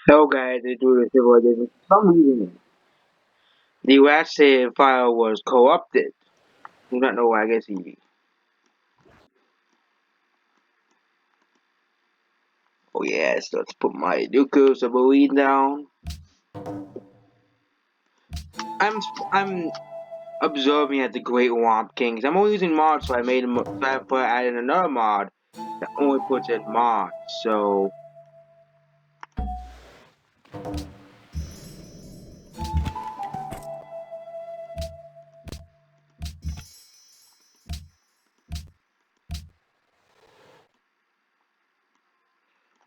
Hello guys, I do the civilization. For some reason, the last save file was corrupted. Do not know why. I guess he. Oh yes, let's put my nuclear submarine down. I'm observing at the Great Womp Kings. I'm only using mods, so I made him. So I put added another mod that only puts in mods. So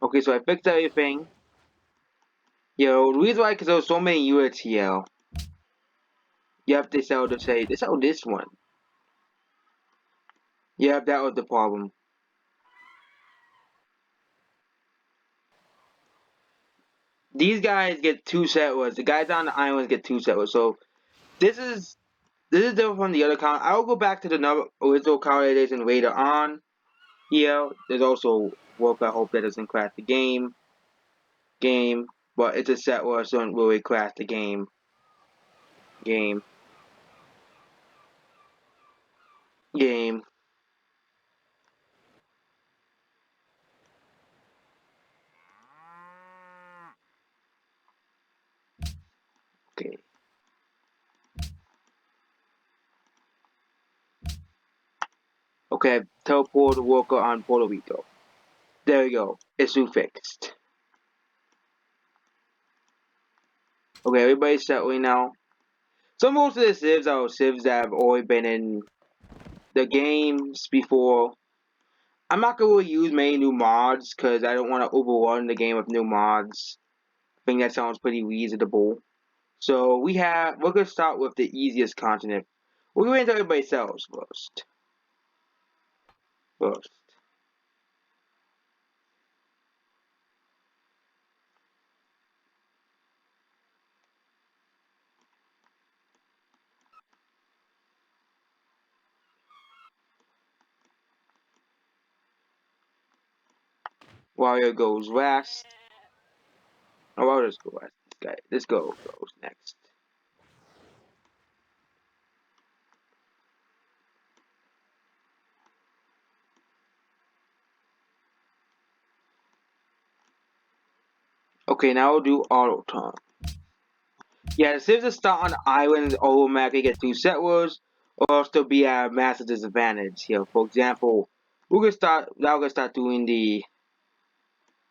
okay, so I fixed everything. The reason why, because there was so many units here. You have to sell to say they sell this one. Yeah, that was the problem. These guys get two settlers. The guys on the islands get two settlers. So this is different from the other count. I will go back to the original colonization later on. Here, there's also work. I hope that doesn't crash the game, but it's a settler, so it doesn't really crash the game, game. Okay, okay. Teleport the worker on Puerto Rico. There you go. Issue fixed. Okay, everybody's settling now. So most of the civs are civs that have already been in the games before. I'm not gonna really use many new mods because I don't want to overrun the game with new mods. I think that sounds pretty reasonable. So we're gonna start with the easiest continent. We're going to everybody else first. First. Warrior goes last. Oh, I'll just go last. This goes next. Okay, now we'll do auto turn. Yeah, the civs that start on the islands automatically get two settlers, or still be at a massive disadvantage. Here, for example, we're gonna start doing the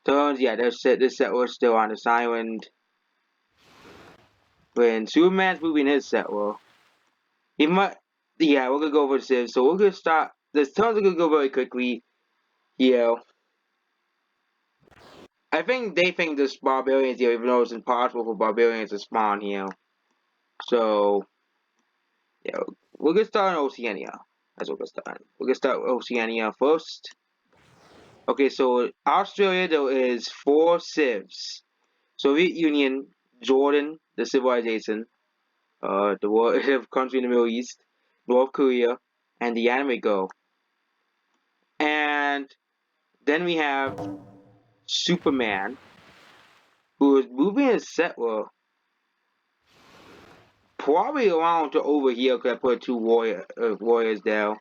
turns. Yeah, this settler's still on this island. When Superman's moving his settler, he might. Yeah, we're gonna go over the civs. So we're gonna start. The turns are gonna go very quickly. Yeah, I think they think there's barbarians here, even though it's impossible for barbarians to spawn here. So yeah, we're gonna start in Oceania. That's what we're gonna start. We're gonna start with Oceania first. Okay, so Australia there is four civs: Soviet Union, Jordan, the civilization, the world country in the Middle East, North Korea, and the anime girl. And then we have Superman, who is moving his settler probably around to over here because I put two warriors there.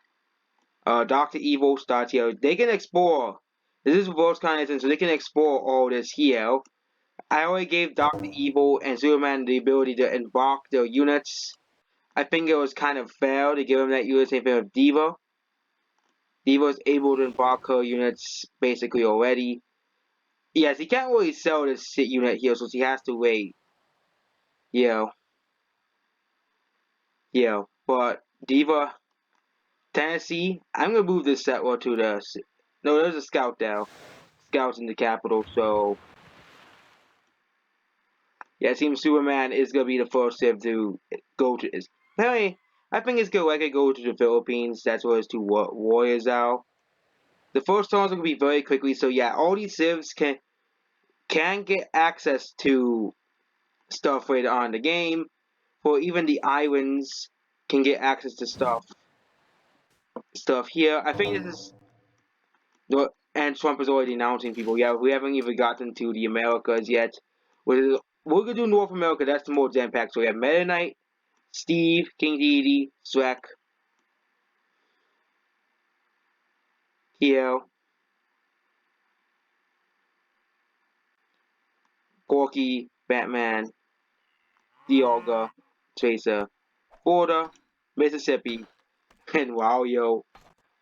Doctor Evil starts here. They can explore. This is reverse colonization, so they can explore all this here. I already gave Doctor Evil and Superman the ability to embark their units. I think it was kind of fair to give him that unit same thing with Diva. Diva is able to embark her units basically already. Yes, he can't really sell this unit here, so he has to wait. Yeah, yeah. But Diva, Tennessee, I'm gonna move this settler to the. No, there's a scout there. Scouts in the capital, so yeah, it seems Superman is gonna be the first civ to go to this. Anyway, I think it's good. I could go to the Philippines. That's where his two warriors are. The first turns are gonna be very quickly, so yeah, all these civs can get access to stuff later on in the game, or even the islands can get access to stuff here. I think this is and Trump is already announcing people. Yeah, we haven't even gotten to the Americas yet. We're gonna do North America. That's the more jam packed. So we have Meta Knight, Steve, King Dedede, Shrek, Kiel, Corky, Batman, Dialga, Chaser, Florida, Mississippi, and Wario,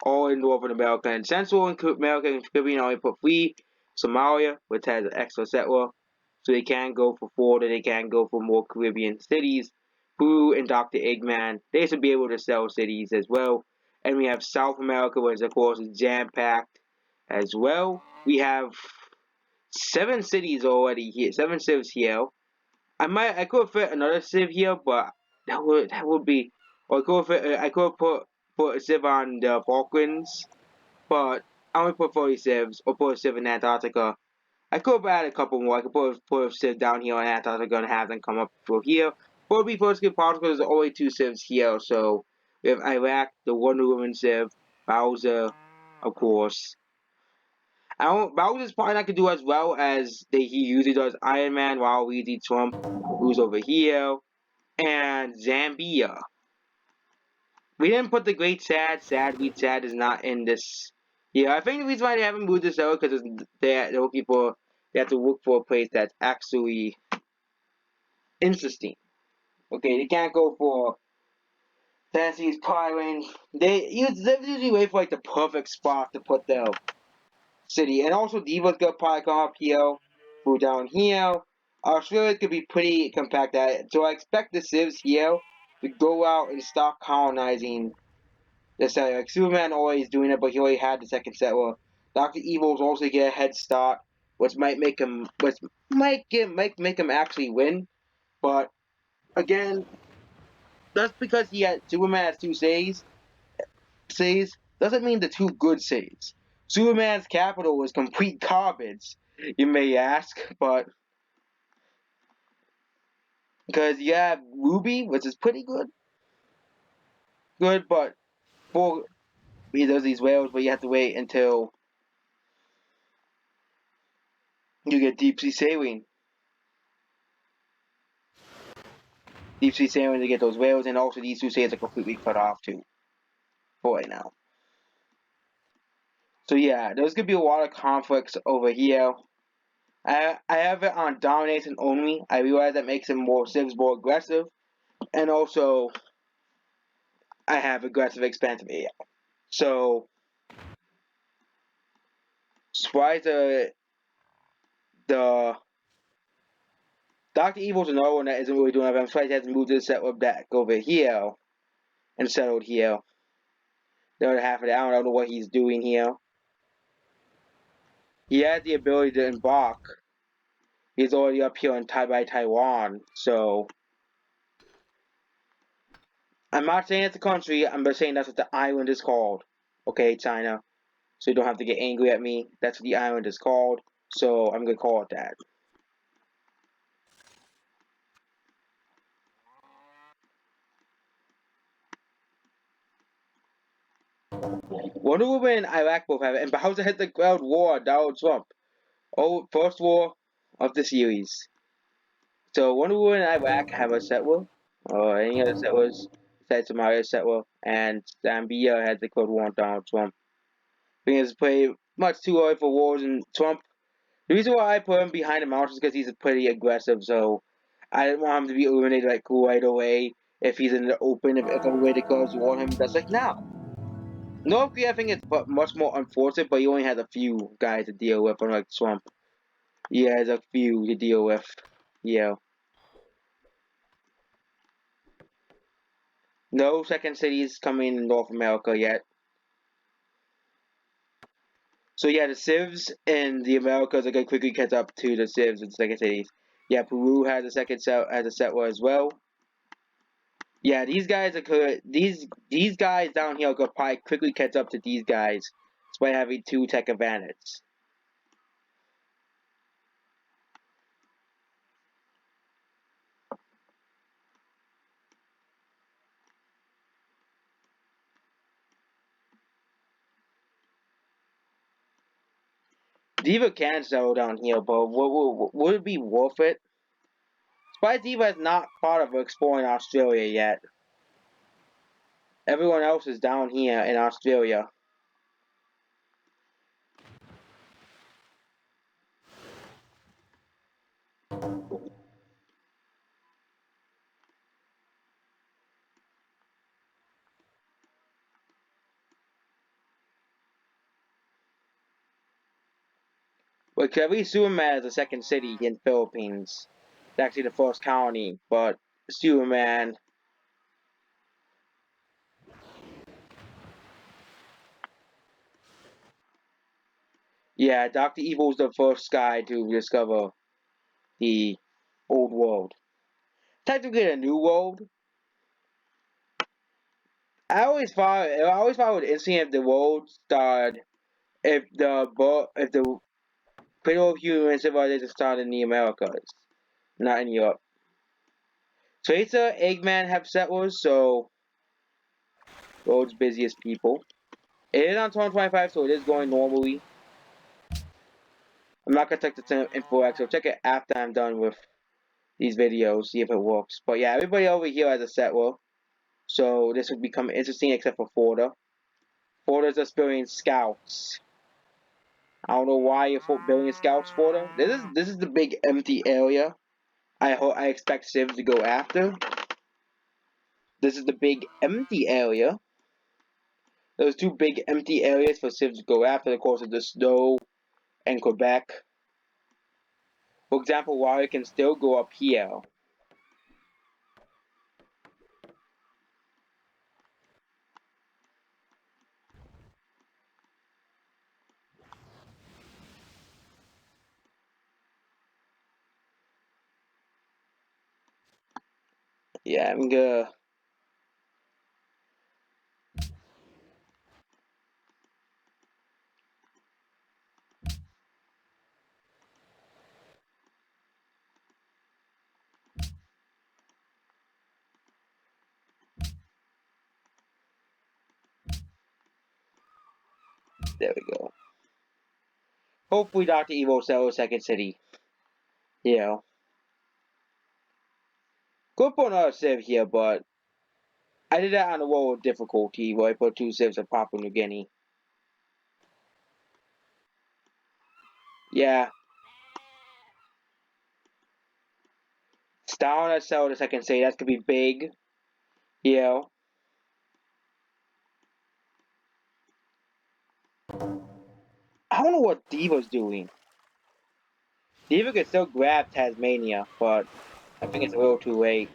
all in Northern America. And Central America and Caribbean only put free Somalia, which has an extra settler. So they can go for Florida, they can go for more Caribbean cities. Peru and Dr. Eggman, they should be able to sell cities as well. And we have South America, which of course is jam-packed as well. We have 7 cities already here, 7 civs here. I could fit another civ here, but that would be, or I could put a civ on the Falklands, but I only put 40 civs, or put a civ in Antarctica. I could have added a couple more. I could put a civ down here in Antarctica and have them come up through here. But it'd be perfectly possible because there's only 2 civs here, so we have Iraq, the Wonder Woman civ, Bowser, of course. Bowser's probably not gonna do as well as he usually does. Iron Man, Waluigi, Trump, who's over here, and Zambia. We didn't put the Great Sad. Sad is not in this. Yeah, I think the reason why they haven't moved this out because they're looking for. They have to look for a place that's actually interesting. Okay, they can't go for Tennessee's Pyrene. They usually wait for like the perfect spot to put their city. And also Diva's gonna probably come up here, go down here. Australia could be pretty compact at it. So I expect the civs here to go out and start colonizing the city. Like Superman always doing it, but he already had the second settler. Dr. Evil's also get a head start, which might make him make him actually win. But again, that's because he had Superman has 2 saves doesn't mean the 2 good saves. Superman's capital is complete garbage, you may ask, but because you have Ruby, which is pretty good, but for he does these whales, but you have to wait until you get deep sea sailing. Deep sea sailing to get those whales, and also these 2 saves are completely cut off too. For right now. So yeah, there's gonna be a lot of conflicts over here. I have it on domination only. I realize that makes him civs more aggressive, and also I have aggressive expansive AI. So why the Dr. Evil's another one that isn't really doing it. I'm surprised he hasn't moved this settler back over here and settled here. The other half of it, I don't know what he's doing here. He has the ability to embark. He's already up here in Taiwan, so I'm not saying it's a country, I'm just saying that's what the island is called. Okay, China. So you don't have to get angry at me. That's what the island is called. So I'm gonna call it that. Wonder Woman and Iraq both have it, and Bowser hit the ground war, Donald Trump. Oh, first war of the series. So Wonder Woman and Iraq have a settler, or any other settlers besides Somalia settler, and Zambia has the Cold War on Donald Trump. Because it's pretty much too early for wars, and Trump. The reason why I put him behind the mountains is because he's pretty aggressive, so I didn't want him to be eliminated like right away if he's in the open. If everybody that goes want him, that's like now. North Korea, I think it's much more unfortunate, but he only has a few guys to deal with, unlike Trump. He has a few to deal with. Yeah. No second cities coming in North America yet. So yeah, the civs in the Americas are gonna quickly catch up to the civs in second cities. Yeah, Peru has a settler as well. Yeah, these guys are good. These guys down here could probably quickly catch up to these guys despite having 2 tech advantage. Diva can settle down here, but would it be worth it? Spy Diva is not part of exploring Australia yet. Everyone else is down here in Australia. But Cavite Superman is the second city in Philippines. It's actually the first colony, but Superman. Yeah, Dr. Evil's the first guy to discover the old world. Technically, a new world. I always thought it was interesting if the world started, if the cradle of human civilization started in the Americas, not in Europe. Tracer, Eggman have settlers, so world's busiest people. It is on 2025, so it is going normally. I'm not gonna check the info X, so check it after I'm done with these videos, see if it works. But yeah, everybody over here has a settler, so this would become interesting except for Forda. Forda's just building scouts. I don't know why you're building scouts, Forda. This is the big empty area. I expect Civ to go after. This is the big empty area. There's two big empty areas for Civ to go after, of course, of the snow and Quebec. For example, Wario can still go up here. Yeah, I'm gonna. There we go. Hopefully, Dr. Evil sells second city. You know. Could put another Civ here, but I did that on the world difficulty where I put two Civs of Papua New Guinea. Yeah. Stalin has settled the second city. That's gonna be big. You know. I don't know what Diva's doing. Diva could still grab Tasmania, but I think it's a little too late.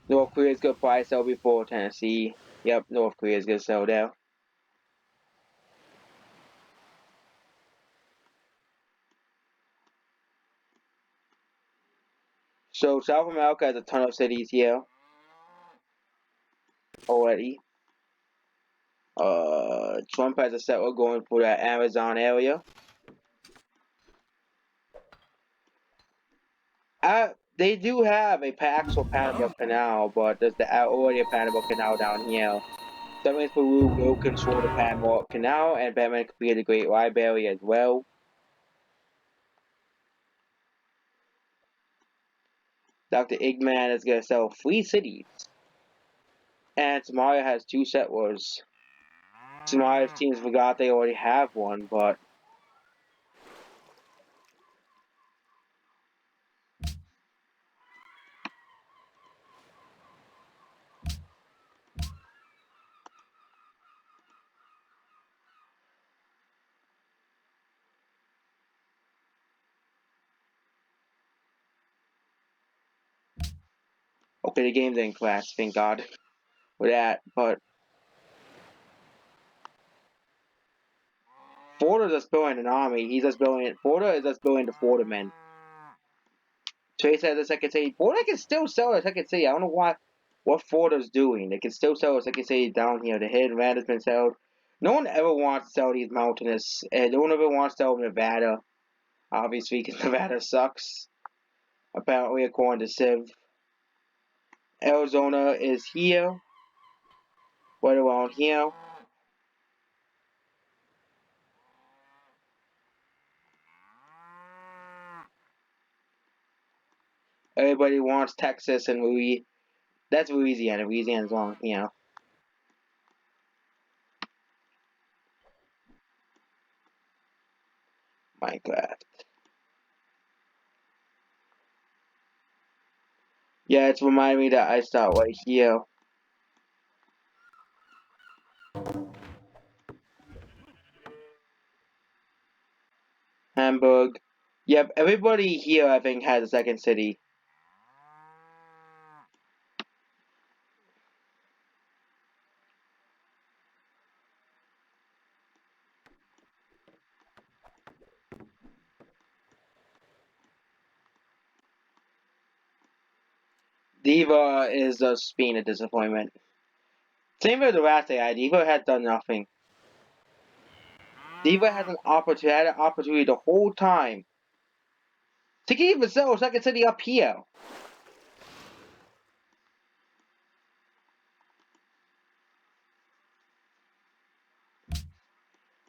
North Korea's gonna probably sell before Tennessee. Yep, North Korea's gonna sell there. So South America has a ton of cities here already. Trump has a settler going for that Amazon area. They do have a actual Panama Canal, but there's already a Panama Canal down here. That means Peru will control the Panama Canal, and Batman could create a Great Library as well. Dr. Eggman is gonna sell 3 cities. And Somalia has 2 settlers. Somalia's teams forgot they already have one, but okay, the game didn't crash, thank God for that. But Forda is just building an army. Forda is just building the Forda men. Chase has a second city. Forda can still sell a second city. I don't know what Forda's doing. They can still sell a second city down here. The Hidden Land has been sold. No one ever wants to sell these mountainous. And no one ever wants to sell Nevada. Obviously, because Nevada sucks. Apparently, according to Civ. Arizona is here. Right around here. Everybody wants Texas and that's Louisiana. Louisiana's on here. Minecraft. Yeah, it's reminding me that I start right here. Hamburg. Yep, everybody here I think has a second city. Diva is just being a disappointment. Same with the last AI. Diva has done nothing. Diva has had an opportunity the whole time to keep itself second city up here.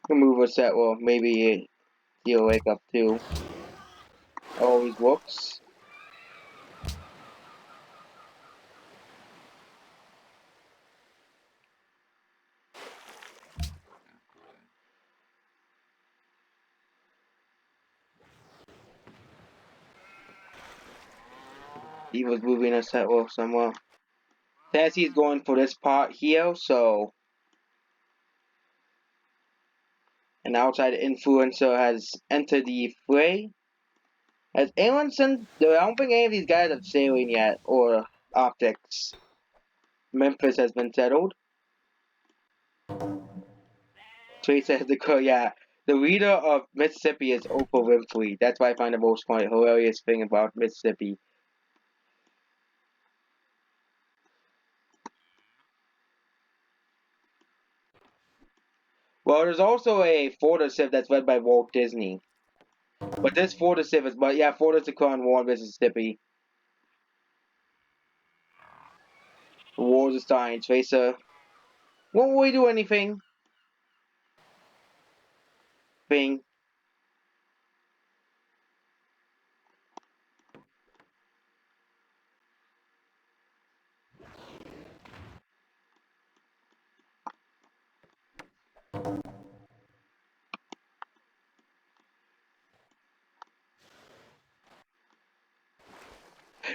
Move a set, well, maybe he'll wake up too. Always works. Diva's moving a set, well, somewhere. Fancy's going for this part here, so an outside influencer has entered the fray. Has anyone sent? I don't think any of these guys have sailing yet, or optics. Memphis has been settled. Teresa has the yeah. The leader of Mississippi is Oprah Winfrey. That's why I find the most funny, hilarious thing about Mississippi. Well, there's also a Florida Civ that's led by Walt Disney. But this Florida Civ is, but yeah, Florida's the Crown War in Mississippi. The wars are starting. Teresa won't really do anything. Thing.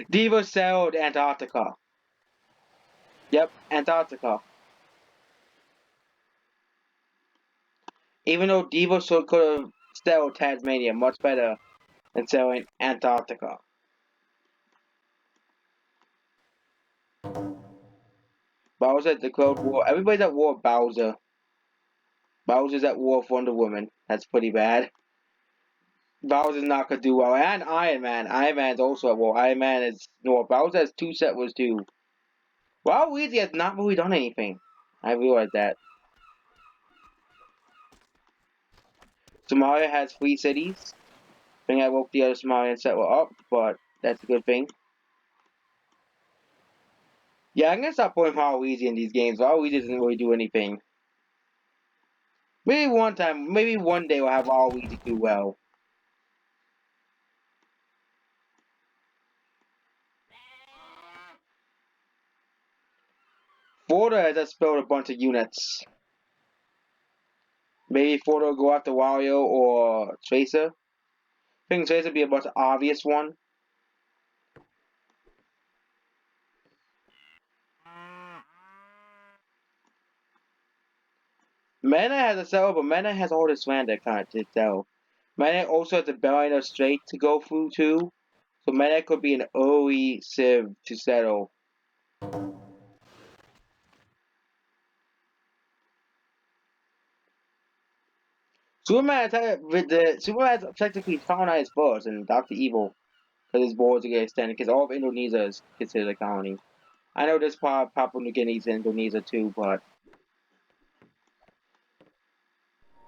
Diva sailed Antarctica. Yep, Antarctica. Even though Diva so could have sailed Tasmania much better than sailing Antarctica. Bowser at the Cold War. Everybody's at war with Bowser. Bowser's at war with Wonder Woman. That's pretty bad. Bowser's not gonna do well. And Iron Man. Iron Man's also at war. Iron Man is no. Bowser has two settlers too. Well, Weezy has not really done anything. I realize that. Somalia has 3 cities. I think I woke the other Somalian settler up, but that's a good thing. Yeah, I'm gonna stop putting Waluigi in these games. Waluigi doesn't really do anything. Maybe one time, maybe one day we'll have Waluigi do well. Florida has just spilled a bunch of units. Maybe Florida will go after Wario or Tracer. I think Tracer would be a much obvious one. Mana has a settle, but Mana has all this land that can't sell. Mana also has the Bellina Strait to go through too. So Mana could be an early Civ to settle. Superman has technically colonized first and Dr. Evil because his borders are getting extended because all of Indonesia is considered a colony. I know this part of Papua New Guinea is in Indonesia too, but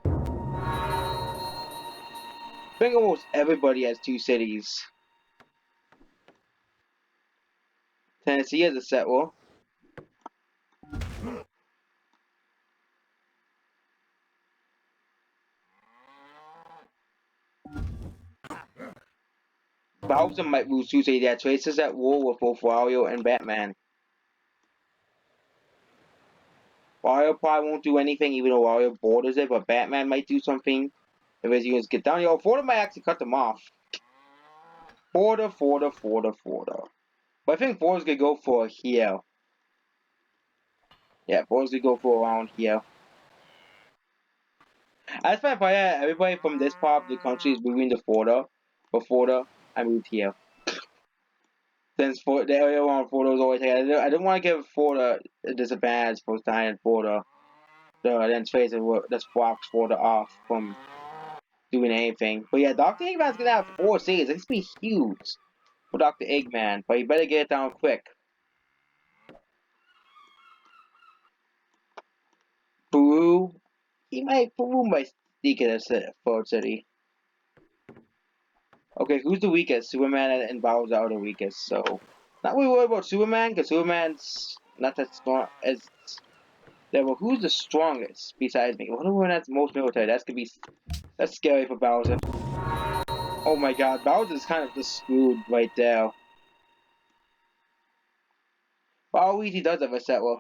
I think almost everybody has 2 cities. Tennessee is a settler. Bowser might lose too, so yeah, Tracer's at war with both Wario and Batman. Wario probably won't do anything, even though Wario borders it, but Batman might do something if his units get down. Yo, Forda might actually cut them off. Forda. But I think Forda's gonna go for here. Yeah, Forda's gonna go for around here. As for everybody from this part of the country is moving to Forda. For Forda, I moved here. Since for the area around Forda is always I didn't want to give Forda a disadvantage for dying in Forda. So then Tracer just blocks Forda off from doing anything. But yeah, Dr. Eggman's gonna have 4 saves. It's gonna be huge for Dr. Eggman. But you better get it down quick. Peru, Peru might sneak in a third city. Okay, who's the weakest? Superman and Bowser are the weakest, so not really worried about Superman, because Superman's not that strong as. Yeah, well, who's the strongest besides me? Wonder who has the most military. That's scary for Bowser. Oh my God, Bowser's kind of just screwed right there. Waluigi does have a settler.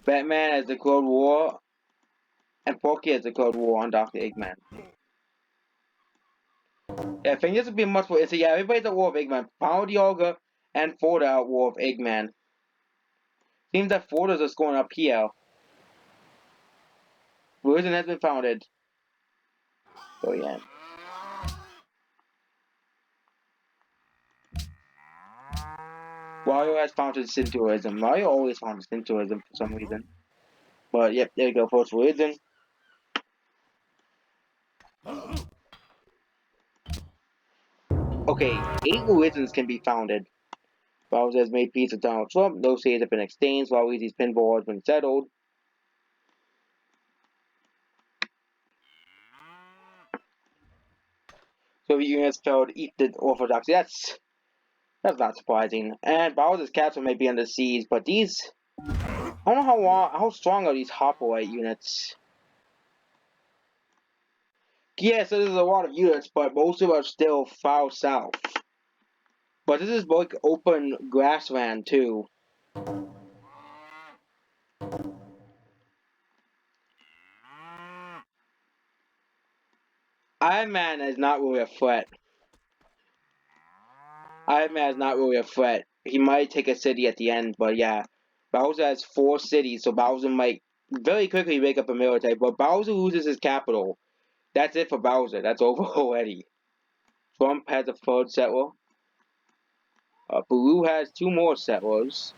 Batman has the Cold War, and Porky has the Cold War on Dr. Eggman. Yeah, I think this would be much more. So yeah, everybody's at war with Eggman. Power Yoga and Forda at war with Eggman. Seems that Forda's just going up here. Religion has been founded. So yeah. Wario has founded Shintoism. Mario always founded Shintoism for some reason. But yep, there you go, first religion. Okay, 8 religions can be founded. Bowser has made peace with Donald Trump. Those states have been exchanged. Waluigi's pinball has been settled. Soviet Union has failed to eat the Orthodoxy. That's not surprising. And Bowser's castle may be under siege, but these I don't know how strong are these hoplite units. Yes, there's a lot of units, but most of them are still far south. But this is like open grassland too. Iron Man is not really a threat. Iron Man is not really a threat. He might take a city at the end, but yeah. Bowser has 4 cities, so Bowser might very quickly make up a military, but Bowser loses his capital. That's it for Bowser. That's over already. Trump has a 3rd settler. Peru has 2 more settlers.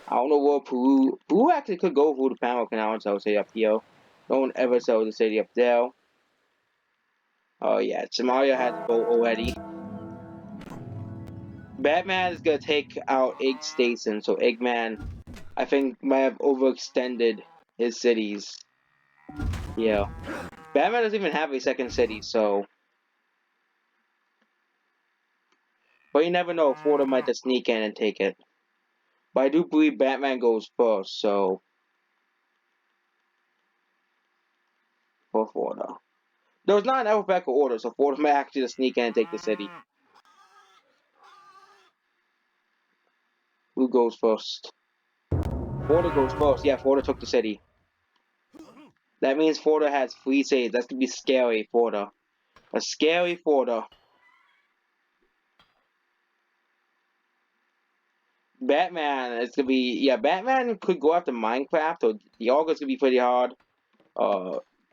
I don't know where Peru actually could go through the Panama Canal and sell a city up here. No one ever sells a city up there. Oh yeah, Somalia has a boat already. Batman is gonna take out Egg Station, so Eggman, I think, might have overextended his cities. Yeah. Batman doesn't even have a 2nd city, so. But you never know, Florida might just sneak in and take it. But I do believe Batman goes first, so. For Florida. There was not an alphabetical order, so Florida might actually just sneak in and take the city. Who goes first? Florida goes first. Yeah, Florida took the city. That means Florida has 3 cities. That's gonna be scary, Florida. A scary Florida. Batman is gonna be, yeah, Batman could go after Minecraft, or Dialga's gonna be pretty hard.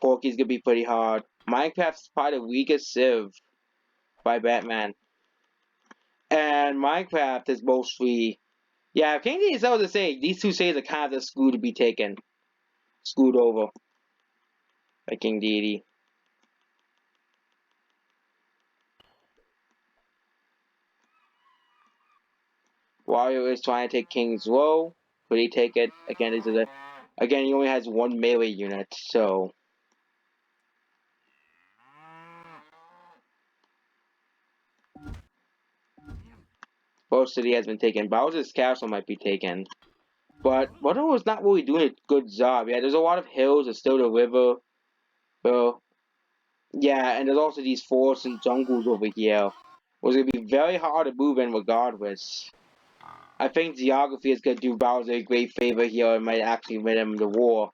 Porky's gonna be pretty hard. Minecraft's probably the weakest civ by Batman. And Minecraft is mostly, yeah, King D is able to say these 2 cities are kind of screwed to be taken. Screwed over by King Deity. Wario is trying to take King's Row. Could he take it? Again, again, he only has one melee unit, so. Both City has been taken. Bowser's Castle might be taken. But Water was not really doing a good job. Yeah, there's a lot of hills. There's still the river. So, yeah, and there's also these forests and jungles over here. It was going to be very hard to move in regardless. I think geography is going to do Bowser a great favor here and might actually win him the war.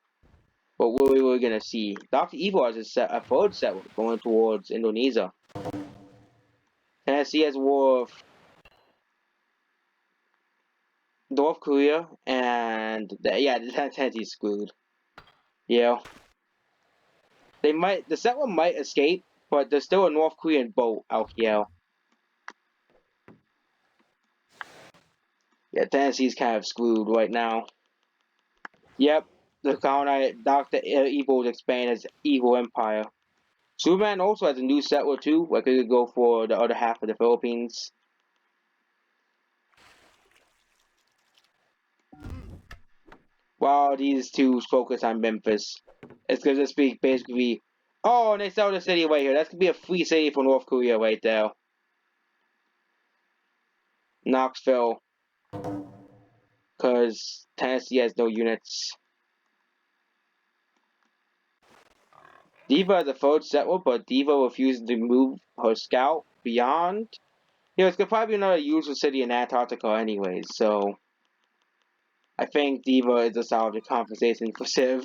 But we're going to see. Dr. Evil has a third set going towards Indonesia. Tennessee has war of North Korea, and yeah, Tennessee's screwed. Yeah. The settler might escape, but there's still a North Korean boat out here. Yeah, Tennessee's kind of screwed right now. Yep, the Dr. Evil is expanding his evil empire. Superman also has a new settler too, where he could go for the other half of the Philippines. While these two focus on Memphis. It's gonna just be basically, oh, and they sell the city right here. That's gonna be a free city for North Korea right there. Knoxville. Because Tennessee has no units. Diva has a third settler, but Diva refuses to move her scout beyond. You know, it's probably another usual city in Antarctica anyways, so I think Diva is a solid compensation for Civ.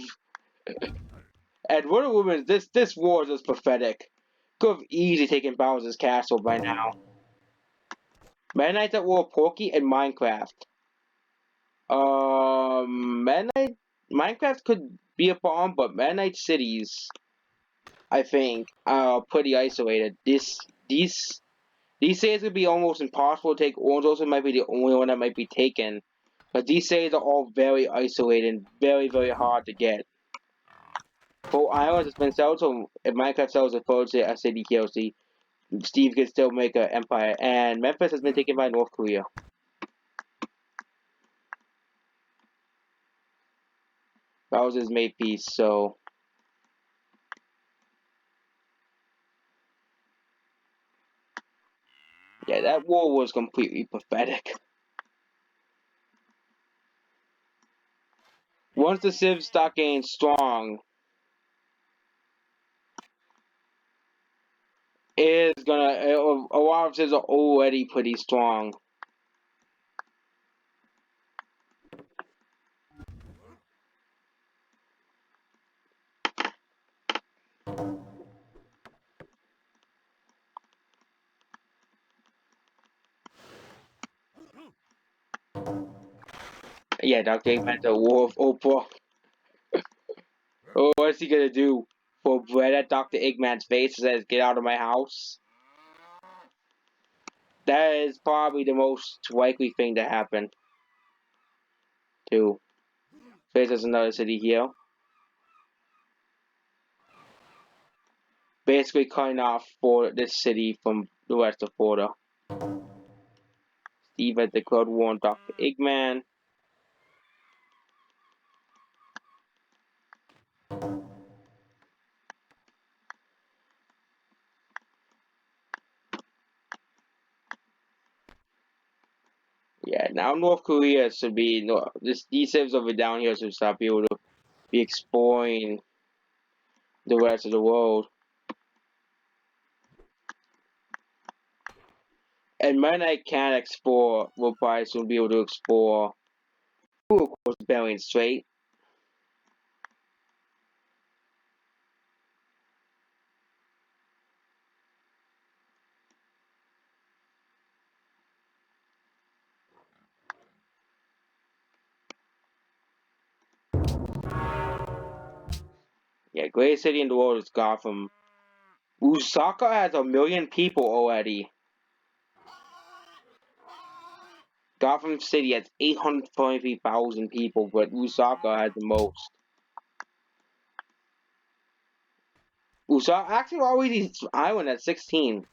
And Wonder Woman, this war is just pathetic. Could have easily taken Bowser's castle by now. Meta Knight's at war Porky and Minecraft. Meta Knight, Minecraft could be a bomb, but Meta Knight cities, I think, are pretty isolated. These cities would be almost impossible to take. Orange also might be the only one that might be taken. But these cities are all very isolated and very, very hard to get. For Islands, it's been sold, so if Minecraft sells a third city KLC, Steve can still make an empire. And Memphis has been taken by North Korea. Bowser's made peace, so. Yeah, that war was completely pathetic. Once the Civ start getting strong, it's gonna. A lot of Civs are already pretty strong. Yeah, Dr. Eggman's a war of Oprah. Oh, what's he gonna do? For bread at Dr. Eggman's face and says, "Get out of my house." That is probably the most likely thing to happen. Too. Face as another city here. Basically cutting off for this city from the rest of Florida. Steve had declared war on Dr. Eggman. Yeah, now North Korea should be these civs over down here should stop be able to be exploring the rest of the world. And when I can explore, we'll probably soon be able to explore, of course, Bering Strait. Yeah, greatest city in the world is Gotham. Osaka has 1 million people already. Gotham City has 823,000 people, but Osaka has the most. Osaka actually already island at 16.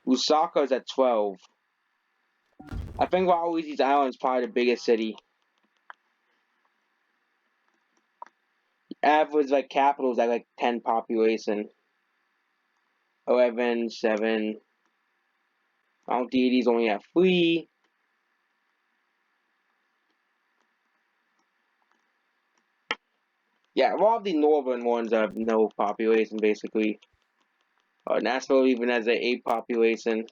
Lusaka is at 12. I think Waluigi's Island is probably the biggest city. Average like capital is at like 10 population. 11, 7. Mount Deity's only at 3. Yeah, all of the northern ones have no population basically. Nashville even has an 8 population.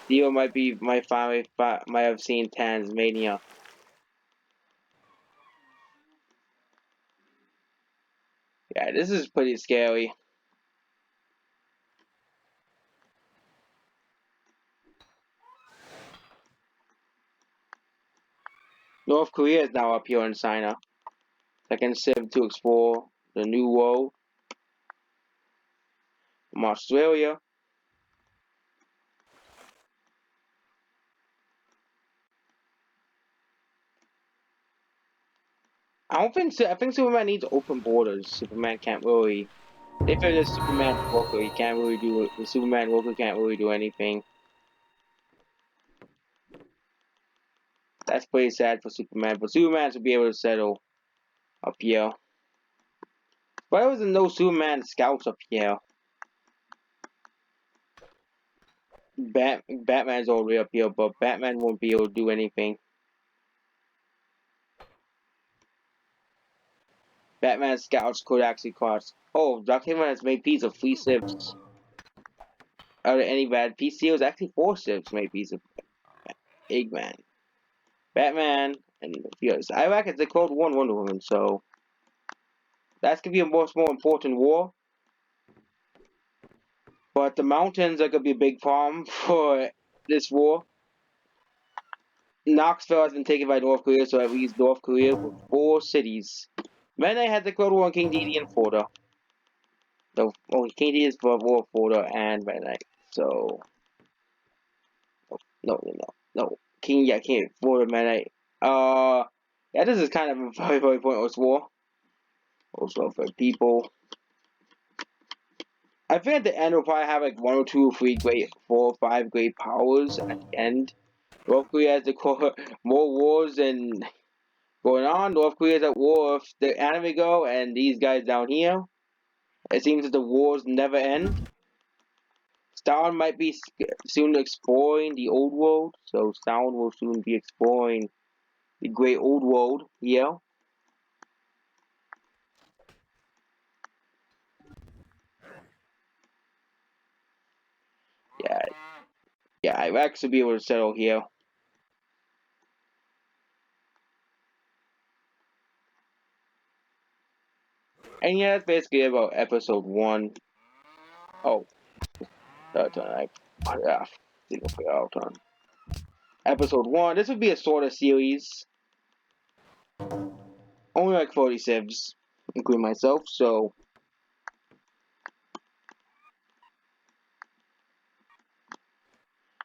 Theo might have seen Tasmania. Yeah, this is pretty scary. North Korea is now up here in China. Second civ to explore the New World. From Australia. I think Superman needs open borders. Superman can't really. If it is Superman Walker, he can't really do it. The Superman Walker can't really do anything. That's pretty sad for Superman. But Superman should be able to settle up here. Why was there no Superman scouts up here? Batman's already up here, but Batman won't be able to do anything. Batman scouts could actually cost. Oh, Dr. Hickman has made peace of 3 civs. Are there any bad peace deals? Actually, 4 civs made peace of Eggman. Batman and yes, Iraq has declared war on Wonder Woman, so that's gonna be a much more important war. But the mountains are gonna be a big problem for this war. Knoxville has been taken by North Korea, so that leaves North Korea with 4 cities. Mene had declared war on King Didi and Florida. No, King Didi is for war of Florida and Mene. So no. King Florida Mene. Yeah, this is kind of a very, very pointless war. Also for people. I think at the end we'll probably have like 1 or 2 or 3 great, 4 or 5 great powers at the end. North Korea has declared more wars than going on. North Korea is at war with the anime go and these guys down here. It seems that the wars never end. Stalin might be soon exploring the old world, so Stalin will soon be exploring the great old world here. Yeah, Iraq should be able to settle here. And yeah, that's basically about episode 1. Oh, third time. Single player all time. Episode 1. This would be a sort of series. Only like 40 civs, including myself, so.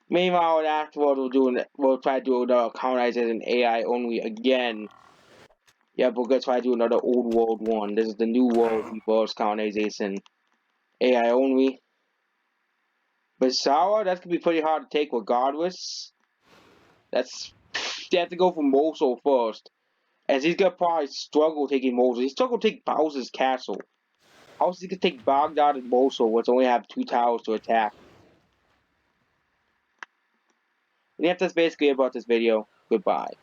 Meanwhile, afterward, we'll try to do another colonization AI only again. Yeah, we're gonna try to do another old world one. This is the new world reverse colonization. AI only. But Sawa, that's gonna be pretty hard to take regardless. They have to go for Mosul first. As he's gonna probably struggle taking Mosul. He's struggle to take Bowser's castle. How is he gonna take Baghdad and Mosul, which only have 2 towers to attack? And yeah, that's basically about this video. Goodbye.